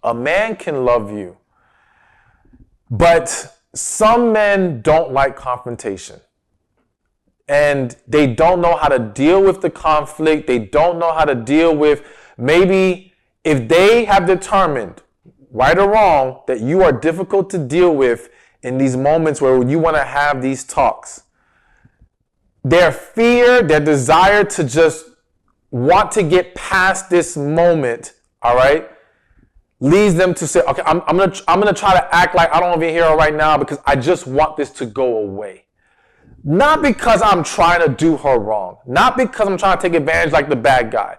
A man can love you. But some men don't like confrontation. And they don't know how to deal with the conflict. They don't know how to deal with, maybe if they have determined, right or wrong, that you are difficult to deal with in these moments where you want to have these talks. Their fear, their desire to just want to get past this moment, all right, leads them to say, okay, I'm gonna try to act like I don't even hear her right now because I just want this to go away. Not because I'm trying to do her wrong. Not because I'm trying to take advantage like the bad guy.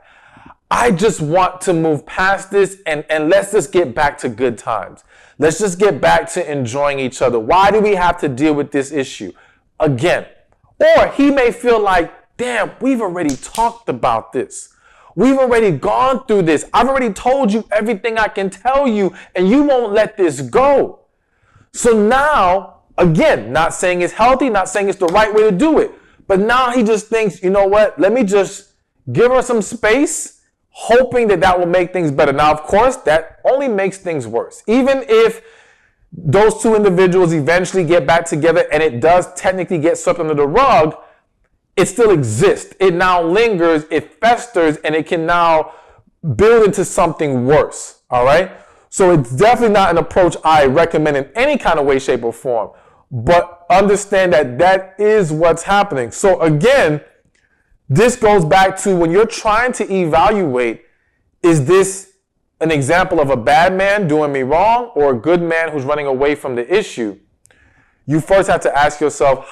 I just want to move past this and let's just get back to good times. Let's just get back to enjoying each other. Why do we have to deal with this issue again? Or he may feel like, damn, we've already talked about this. We've already gone through this. I've already told you everything I can tell you, and you won't let this go. So now, again, not saying it's healthy, not saying it's the right way to do it, but now he just thinks, you know what, let me just give her some space, hoping that that will make things better. Now, of course, that only makes things worse. Even if those two individuals eventually get back together and it does technically get swept under the rug, it still exists. It now lingers, it festers, and it can now build into something worse, all right? So it's definitely not an approach I recommend in any kind of way, shape, or form. But understand that that is what's happening. So again, this goes back to when you're trying to evaluate, is this an example of a bad man doing me wrong or a good man who's running away from the issue? You first have to ask yourself,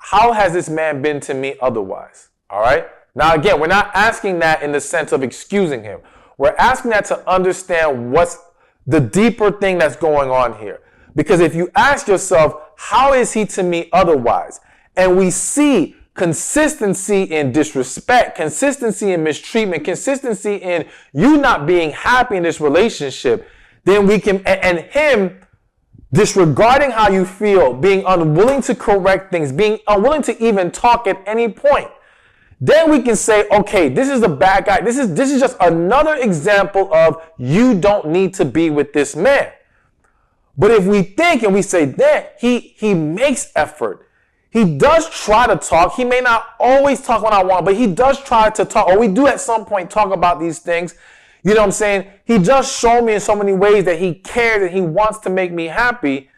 how has this man been to me otherwise? All right? Now, again, we're not asking that in the sense of excusing him. We're asking that to understand what's the deeper thing that's going on here. Because if you ask yourself, how is he to me otherwise? And we see consistency in disrespect, consistency in mistreatment, consistency in you not being happy in this relationship, then we can, and him disregarding how you feel, being unwilling to correct things, being unwilling to even talk at any point, then we can say, okay, this is a bad guy. This is just another example of you don't need to be with this man. But if we think and we say that he makes effort, he does try to talk. He may not always talk when I want, but he does try to talk, or we do at some point talk about these things. You know what I'm saying? He just showed me in so many ways that he cares and he wants to make me happy.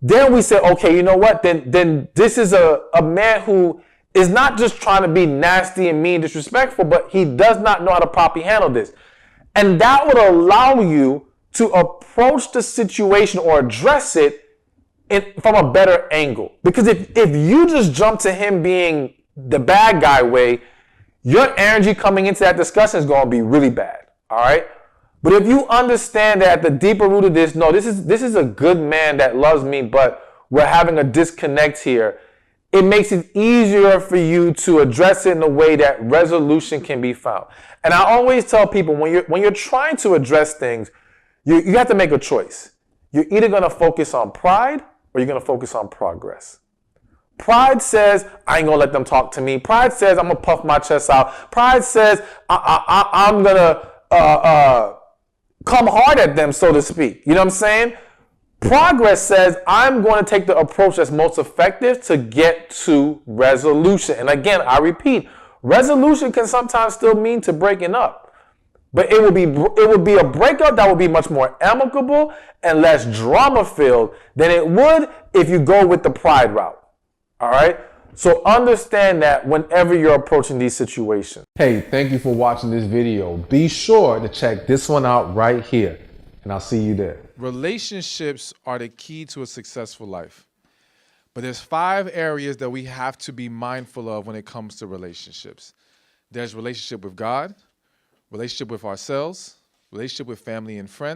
Then we say, okay, you know what? Then this is a man who is not just trying to be nasty and mean, disrespectful, but he does not know how to properly handle this. And that would allow you to approach the situation or address it from a better angle. Because if you just jump to him being the bad guy way, your energy coming into that discussion is going to be really bad. All right. But if you understand that at the deeper root of this, no, this is a good man that loves me, but we're having a disconnect here. It makes it easier for you to address it in a way that resolution can be found. And I always tell people when you're trying to address things, you have to make a choice. You're either going to focus on pride or you're going to focus on progress. Pride says, I ain't going to let them talk to me. Pride says, I'm going to puff my chest out. Pride says, I'm going to come hard at them, so to speak. You know what I'm saying? Progress says, I'm going to take the approach that's most effective to get to resolution. And again, I repeat, resolution can sometimes still mean to breaking up. But it would be a breakup that would be much more amicable and less drama-filled than it would if you go with the pride route. All right? So understand that whenever you're approaching these situations. Hey, thank you for watching this video. Be sure to check this one out right here, and I'll see you there. Relationships are the key to a successful life. But there's 5 areas that we have to be mindful of when it comes to relationships. There's relationship with God, relationship with ourselves, relationship with family and friends,